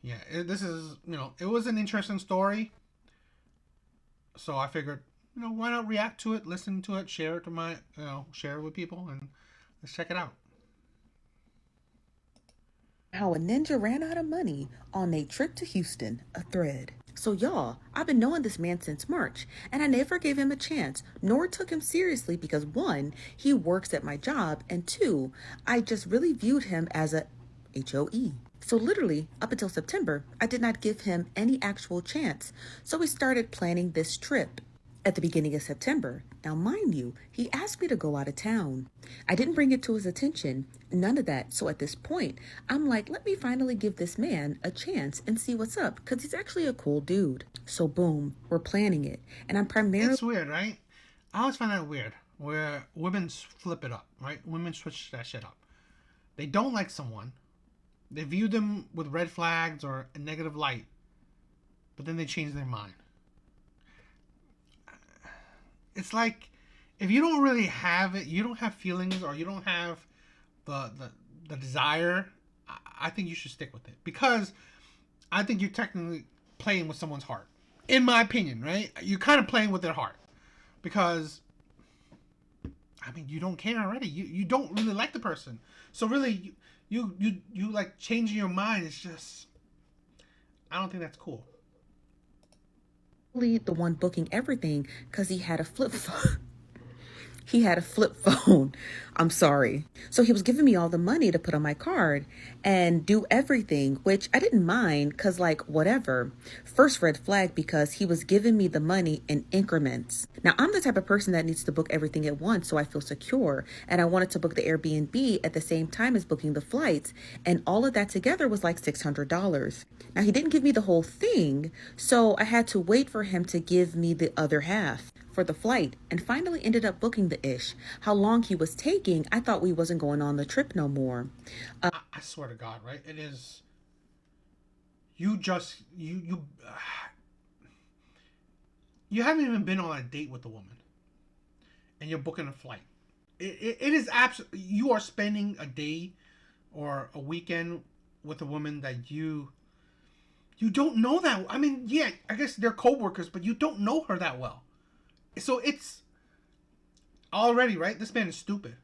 Yeah, this is, it was an interesting story. So I figured, why not react to it, listen to it, share it to share it with people, and let's check it out. How a ninja ran out of money on a trip to Houston, a thread. So, y'all, I've been knowing this man since March, and I never gave him a chance, nor took him seriously because one, he works at my job, and two, I just really viewed him as a HOE. So, literally, up until September, I did not give him any actual chance. So, we started planning this trip at the beginning of September. Now, mind you, he asked me to go out of town. I didn't bring it to his attention, none of that. So at this point, I'm like, let me finally give this man a chance and see what's up, because he's actually a cool dude. So, boom, we're planning it. And I'm primarily. It's weird, right? I always find that weird where women flip it up, right? Women switch that shit up. They don't like someone, they view them with red flags or a negative light, but then they change their mind. It's like if you don't really have it, you don't have feelings, or you don't have the desire. I think you should stick with it, because I think you're technically playing with someone's heart. In my opinion, right? You're kind of playing with their heart, because you don't care already. You don't really like the person, so really you like changing your mind. It's just, I don't think that's cool. The one booking everything because he had a flip phone. He had a flip phone. I'm sorry. So he was giving me all the money to put on my card and do everything, which I didn't mind because, like, whatever. First red flag because he was giving me the money in increments. Now, I'm the type of person that needs to book everything at once so I feel secure. And I wanted to book the Airbnb at the same time as booking the flights. And all of that together was like $600. Now, he didn't give me the whole thing, so I had to wait for him to give me the other half for the flight, and finally ended up booking the ish. How long he was taking, I thought we wasn't going on the trip no more. I swear to God, right? It is. You just you haven't even been on a date with the woman, and you're booking a flight. It is absolutely, you are spending a day or a weekend with a woman that you don't know that. Yeah, I guess they're coworkers, but you don't know her that well. So it's already, right. This man is stupid.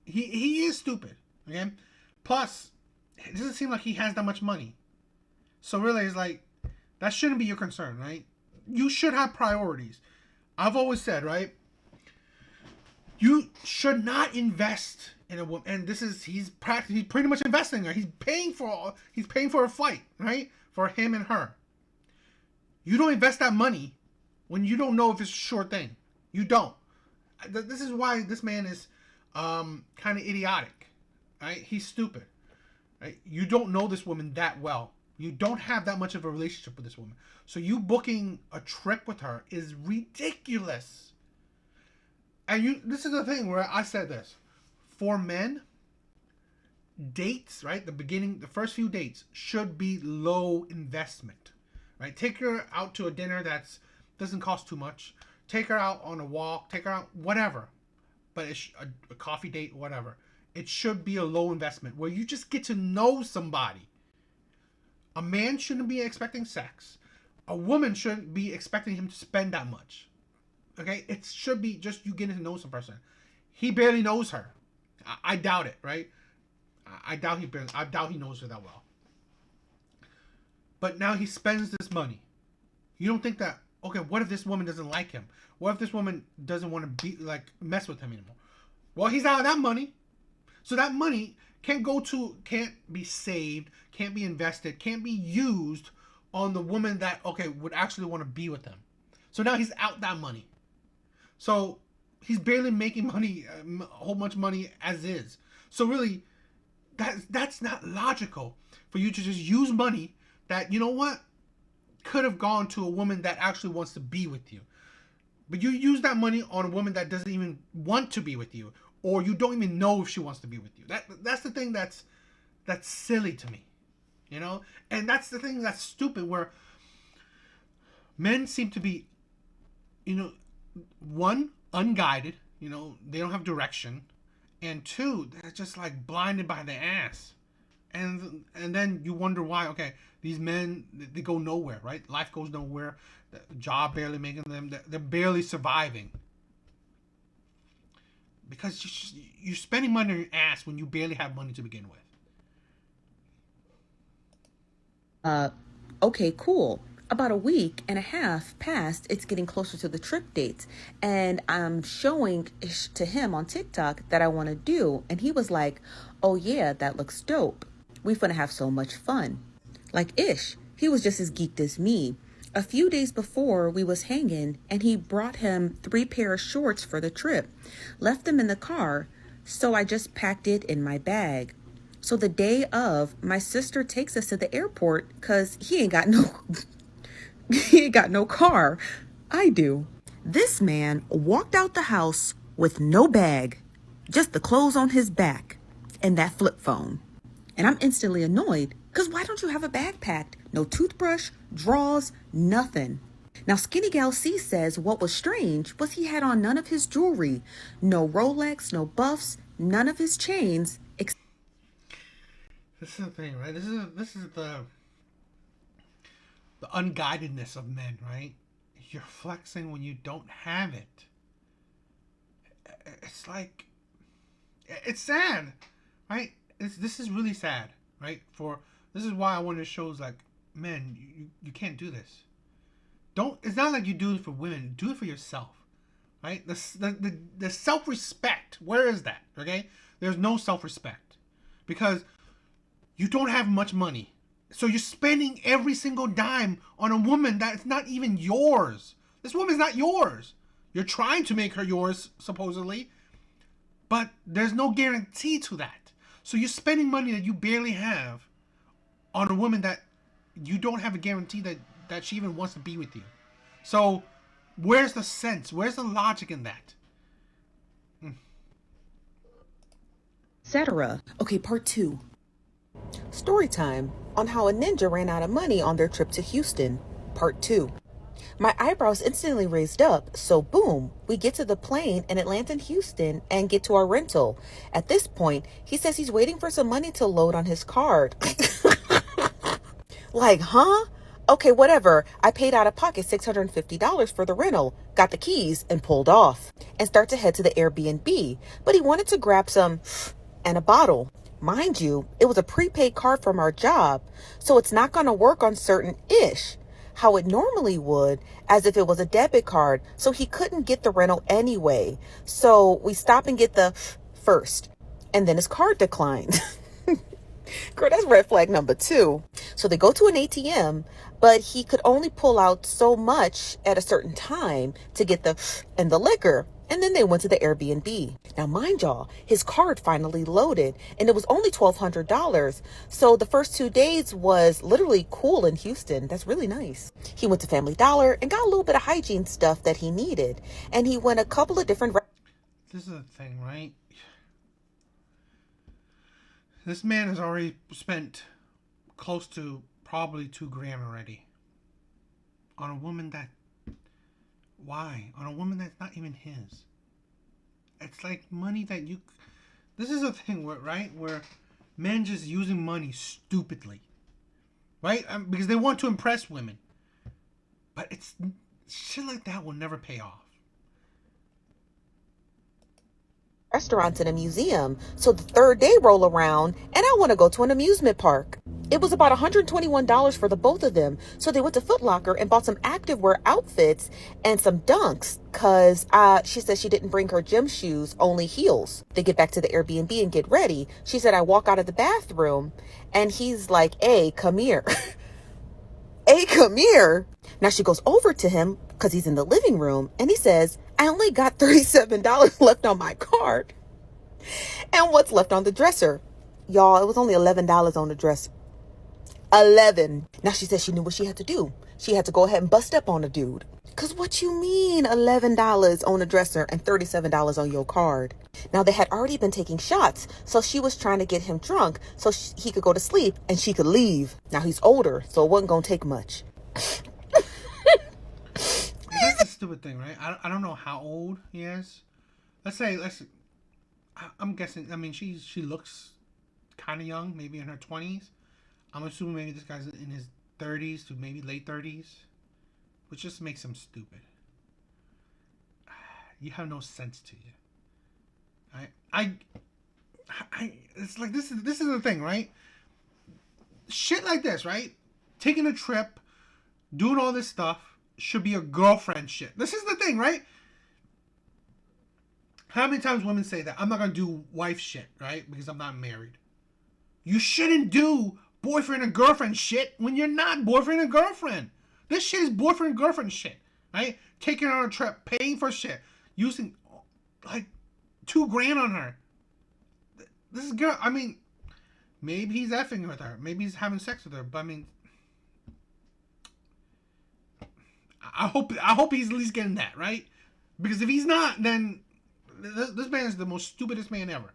He is stupid. Okay. Plus, it doesn't seem like he has that much money. So really, it's like, that shouldn't be your concern, right? You should have priorities. I've always said, right? You should not invest in a woman, and this is he's pretty much investing in her. He's paying for a flight, right? For him and her. You don't invest that money when you don't know if it's a sure thing. You don't. This is why this man is kind of idiotic, right? He's stupid, right? You don't know this woman that well. You don't have that much of a relationship with this woman. So you booking a trip with her is ridiculous. And this is the thing where I said this. For men, dates, right? The first few dates should be low investment, right? Take her out to a dinner that's doesn't cost too much. Take her out on a walk. Take her out, whatever. But it's a coffee date, whatever. It should be a low investment where you just get to know somebody. A man shouldn't be expecting sex. A woman shouldn't be expecting him to spend that much. Okay, it should be just you getting to know some person. He barely knows her. I doubt it, right? I doubt he knows her that well. But now he spends this money. You don't think that, okay, what if this woman doesn't like him? What if this woman doesn't want to be like mess with him anymore? Well, he's out of that money. So that money can't be saved, can't be invested, can't be used on the woman that, okay, would actually want to be with him. So now he's out that money. So he's barely making money, a whole bunch of money as is. So really, that's not logical for you to just use money that, you know what, could have gone to a woman that actually wants to be with you. But you use that money on a woman that doesn't even want to be with you, or you don't even know if she wants to be with you. That's the thing that's silly to me, you know. And that's the thing that's stupid, where men seem to be, one, unguided. They don't have direction, and two, they're just like blinded by the ass. And then you wonder why. Okay, these men, they go nowhere, right? Life goes nowhere. The job barely making them. They're barely surviving because you're spending money on your ass when you barely have money to begin with. Uh, okay, cool. About a week and a half passed, it's getting closer to the trip dates. And I'm showing to him on TikTok that I want to do. And he was like, oh, yeah, that looks dope. We finna have so much fun. Like Ish, he was just as geeked as me. A few days before, we was hanging, and he brought him 3 pair of shorts for the trip. Left them in the car, so I just packed it in my bag. So the day of, my sister takes us to the airport because he ain't got no he ain't got no car. I do. This man walked out the house with no bag, just the clothes on his back and that flip phone. And I'm instantly annoyed because why don't you have a bag packed? No toothbrush, drawers, nothing. Now, Skinny Gal C says what was strange was he had on none of his jewelry, no Rolex, no buffs, none of his chains. This is the thing, right? This is the unguidedness of men, right? You're flexing when you don't have it. It's like, it's sad, right? This is really sad, right? This is why I wanted to show like, men, you can't do this. Don't. It's not like you do it for women. Do it for yourself, right? The self respect. Where is that? Okay, there's no self respect because you don't have much money. So you're spending every single dime on a woman that's not even yours. This woman's not yours. You're trying to make her yours, supposedly, but there's no guarantee to that. So you're spending money that you barely have on a woman that you don't have a guarantee that she even wants to be with you. So where's the sense? Where's the logic in that? Etc. Okay, part 2. Story time on how a ninja ran out of money on their trip to Houston. Part 2. My eyebrows instantly raised up, so boom, we get to the plane in Atlanta and Houston and get to our rental. At this point, he says he's waiting for some money to load on his card. Like, huh? Okay, whatever. I paid out of pocket $650 for the rental, got the keys, and pulled off. And start to head to the Airbnb. But he wanted to grab some and a bottle. Mind you, it was a prepaid card from our job, so it's not going to work on certain ish how it normally would, as if it was a debit card, so he couldn't get the rental anyway. So we stop and get the first, and then his card declined. Girl, that's red flag number 2. So they go to an ATM, but he could only pull out so much at a certain time to get the and the liquor. And then they went to the Airbnb. Now, mind y'all, his card finally loaded, and it was only $1,200. So the first 2 days was literally cool in Houston. That's really nice. He went to Family Dollar and got a little bit of hygiene stuff that he needed. And he went a couple of different... This is the thing, right? This man has already spent close to probably $2,000 already on a woman that... Why? On a woman that's not even his. It's like money that you... This is a thing, right? Where men just using money stupidly. Right? Because they want to impress women. But it's... Shit like that will never pay off. Restaurants and a museum. So the third day roll around and I want to go to an amusement park. It was about $121 for the both of them. So they went to Foot Locker and bought some activewear outfits and some dunks because she said she didn't bring her gym shoes, only heels. They get back to the Airbnb and get ready. She said, I walk out of the bathroom and he's like, hey, come here. Hey, come here. Now she goes over to him because he's in the living room and he says, I only got $37 left on my card. And what's left on the dresser? Y'all, it was only $11 on the dresser. 11. Now she said she knew what she had to do. She had to go ahead and bust up on a dude. Cause what you mean $11 on a dresser and $37 on your card? Now they had already been taking shots, so she was trying to get him drunk so he could go to sleep and she could leave. Now he's older, so it wasn't gonna take much. That's the stupid thing, right? I don't know how old he is. I'm guessing. I mean, she looks kind of young, maybe in her 20s. I'm assuming maybe this guy's in his 30s to maybe late 30s, which just makes him stupid. You have no sense to you. It's like this is the thing, right? Shit like this, right? Taking a trip, doing all this stuff should be a girlfriend shit. This is the thing, right? How many times women say that? I'm not gonna do wife shit, right? Because I'm not married. You shouldn't do boyfriend and girlfriend shit when you're not boyfriend and girlfriend. This shit is boyfriend and girlfriend shit, right? Taking her on a trip, paying for shit, using like $2,000 on her. This is girl. I mean, maybe he's effing with her. Maybe he's having sex with her. But I mean, I hope he's at least getting that, right? Because if he's not, then this man is the most stupidest man ever.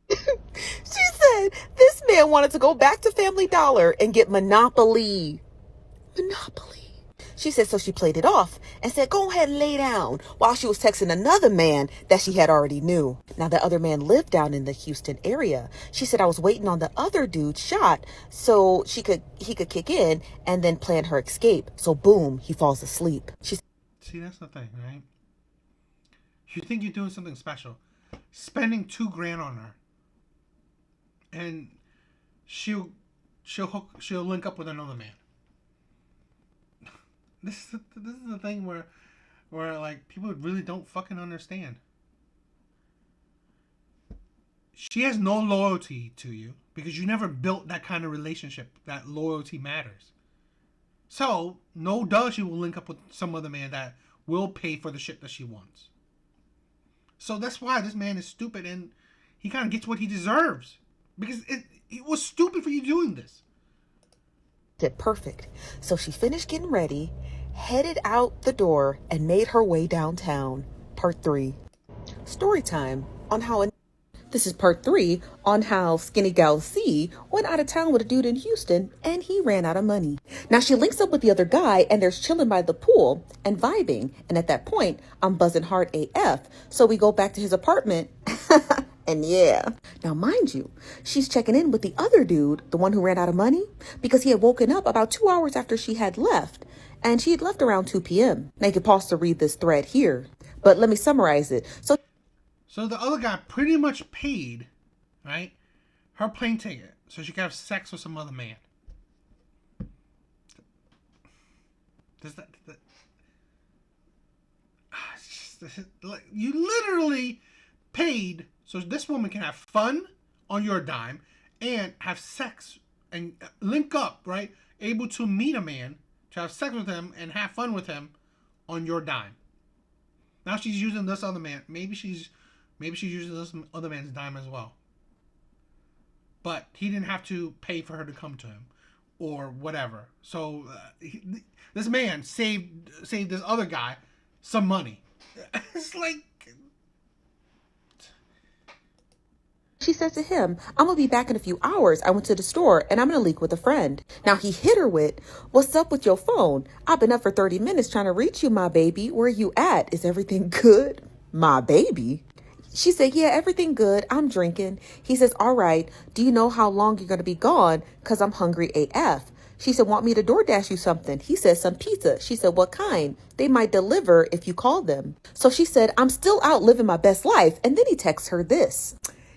She said this man wanted to go back to Family Dollar and get Monopoly. Monopoly. She said so she played it off and said, go ahead and lay down, while she was texting another man that she had already knew. Now, the other man lived down in the Houston area. She said, I was waiting on the other dude's shot so he could kick in and then plan her escape. So boom, he falls asleep. See, that's the thing, right? You think you're doing something special, spending $2,000 on her, and she'll link up with another man. This is the thing where like people really don't fucking understand. She has no loyalty to you because you never built that kind of relationship that loyalty matters. So no duh, she will link up with some other man that will pay for the shit that she wants. So that's why this man is stupid, and he kind of gets what he deserves because it was stupid for you doing this. Perfect. So she finished getting ready, headed out the door, and made her way downtown. Part 3. Story time on how... This is part 3 on how Skinny Gal C went out of town with a dude in Houston and he ran out of money. Now she links up with the other guy and they're chilling by the pool and vibing. And at that point, I'm buzzing hard AF. So we go back to his apartment. And yeah. Now, mind you, she's checking in with the other dude, the one who ran out of money, because he had woken up about 2 hours after she had left. And she had left around 2 p.m. Now you can pause to read this thread here. But let me summarize it. So the other guy pretty much paid, right, her plane ticket so she could have sex with some other man. Does that like, you literally paid so this woman can have fun on your dime and have sex and link up, right? Able to meet a man, to have sex with him and have fun with him on your dime. Now she's using this other man. Maybe she's using this other man's dime as well. But he didn't have to pay for her to come to him or whatever. So this man saved this other guy some money. It's like... She said to him, I'm going to be back in a few hours. I went to the store and I'm going to leak with a friend. Now he hit her with, what's up with your phone? I've been up for 30 minutes trying to reach you, my baby. Where you at? Is everything good? My baby? She said, yeah, everything good. I'm drinking. He says, all right. Do you know how long you're going to be gone? Because I'm hungry AF. She said, want me to DoorDash you something? He said, some pizza. She said, what kind? They might deliver if you call them. So she said, I'm still out living my best life. And then he texts her this.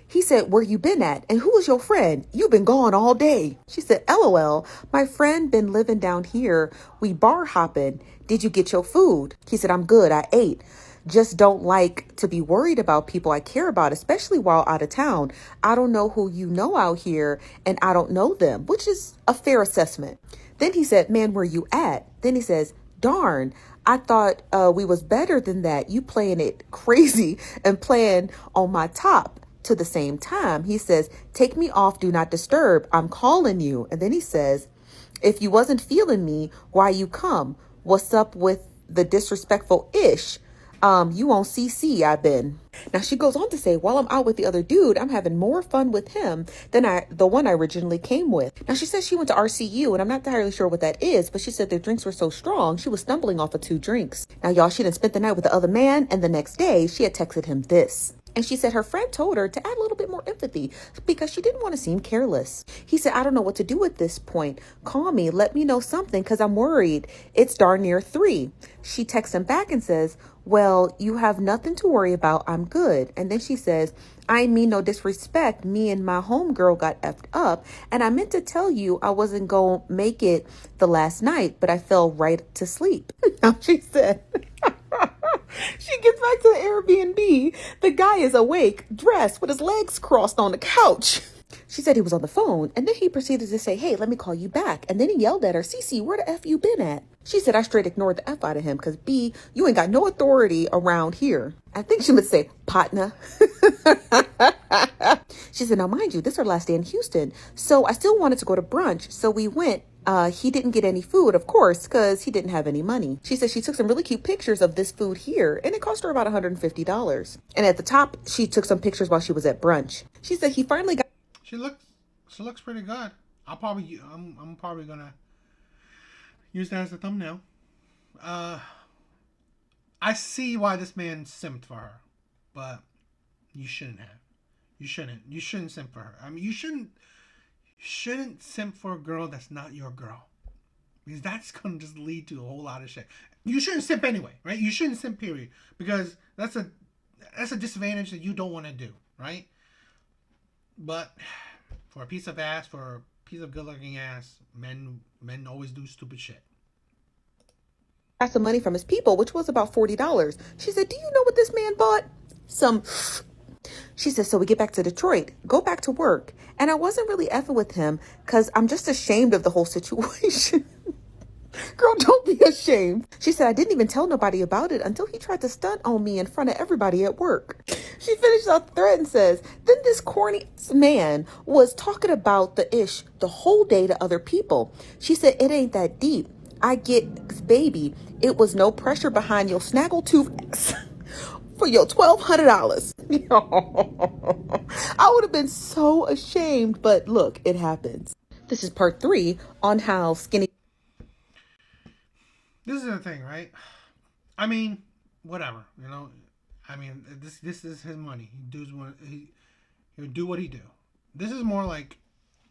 He said, where you been at? And who is your friend? You've been gone all day. She said, LOL, my friend been living down here. We bar hopping. Did you get your food? He said, I'm good. I ate. Just don't like to be worried about people I care about, especially while out of town. I don't know who you know out here and I don't know them, which is a fair assessment. Then he said, man, where you at? Then he says, darn, I thought we was better than that. You playing it crazy and playing on my top. To the same time, he says, take me off, do not disturb. I'm calling you. And then he says, if you wasn't feeling me, why you come? What's up with the disrespectful ish? You on CC, I've been. Now she goes on to say, while I'm out with the other dude, I'm having more fun with him than the one I originally came with. Now she says she went to RCU, and I'm not entirely sure what that is, but she said their drinks were so strong, she was stumbling off of 2 drinks. Now y'all, she done spent the night with the other man, and the next day she had texted him this. And she said her friend told her to add a little bit more empathy because she didn't want to seem careless. He said, I don't know what to do at this point. Call me. Let me know something because I'm worried. It's darn near 3. She texts him back and says, well, you have nothing to worry about. I'm good. And then she says, I mean no disrespect. Me and my homegirl got effed up. And I meant to tell you I wasn't going to make it the last night, but I fell right to sleep. Now she said... She gets back to the Airbnb. The guy is awake, dressed, with his legs crossed on the couch. She said he was on the phone, and then he proceeded to say, hey, let me call you back. And then he yelled at her, Cece, where the F you been at? She said, I straight ignored the F out of him because B, you ain't got no authority around here. I think she would say, partner. She said, now mind you, this is her last day in Houston. So I still wanted to go to brunch. So we went. He didn't get any food, of course, because he didn't have any money. She said she took some really cute pictures of this food here, and it cost her about $150. And at the top, she took some pictures while she was at brunch. She said he finally got... She looks pretty good. I'm probably gonna use that as a thumbnail. I see why this man simped for her, but you shouldn't have. You shouldn't simp for her. I mean, you shouldn't simp for a girl that's not your girl, because that's gonna just lead to a whole lot of shit. You shouldn't simp anyway, right? You shouldn't simp, period, because that's a disadvantage that you don't want to do, right? But for a piece of ass, for a piece of good-looking ass, men always do stupid shit. Got some money from his people, which was about $40. She said, do you know what this man bought? She said, so we get back to Detroit, go back to work. And I wasn't really effing with him because I'm just ashamed of the whole situation. Girl, don't be ashamed. She said, I didn't even tell nobody about it until he tried to stunt on me in front of everybody at work. She finished out the thread and says, then this corny man was talking about the ish the whole day to other people. She said, it ain't that deep. I get, baby, it was no pressure behind your snaggletooth ass for your $1,200. I would have been so ashamed, but look, it happens. This is part 3 on how skinny... This is the thing, right? I mean, whatever, you know. I mean, this is his money. He'll do what he do. This is more like,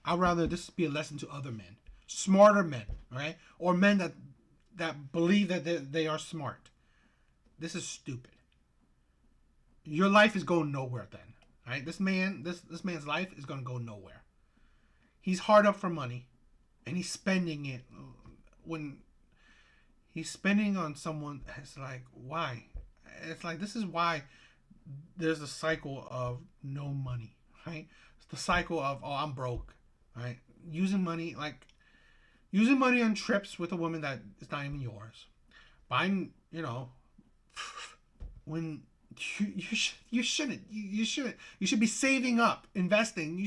I'd rather this be a lesson to other men, smarter men, right? Or men that believe that they are smart. This is stupid. Your life is going nowhere then, right? This man's life is going to go nowhere. He's hard up for money, and he's spending it when he's spending on someone. It's like, why? It's like, this is why there's a cycle of no money, right? It's the cycle of, oh, I'm broke, right? Using money on trips with a woman that is not even yours. Buying, you know, when you shouldn't. You should be saving up, investing.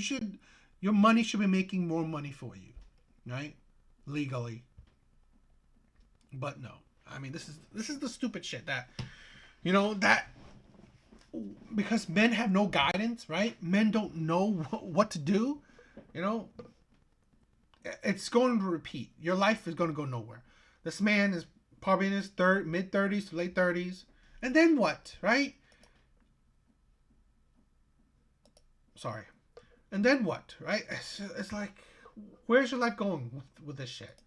Your money should be making more money for you, right? Legally. But no. I mean, this is the stupid shit that, you know, that because men have no guidance, right? Men don't know what to do, you know. It's going to repeat. Your life is going to go nowhere. This man is probably in his mid-30s to late 30s. And then what, right? Sorry. And then what, right? It's like, where's your life going with this shit?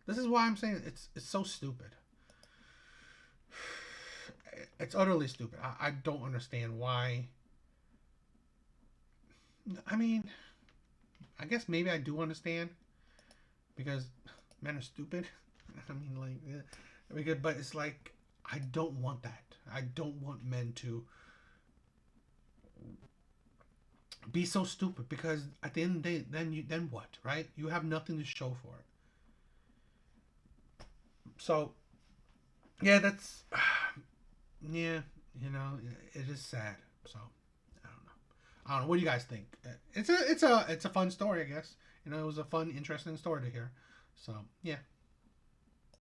This is why I'm saying it's so stupid. It's utterly stupid. I don't understand why. I mean, I guess maybe I do understand, because men are stupid. I mean, like, but it's like, I don't want that. I don't want men to be so stupid, because at the end of the day, then what, right? You have nothing to show for it. So, yeah, that's, yeah, you know, it is sad. So, I don't know. What do you guys think? It's a fun story, I guess. You know, it was a fun, interesting story to hear. So, yeah.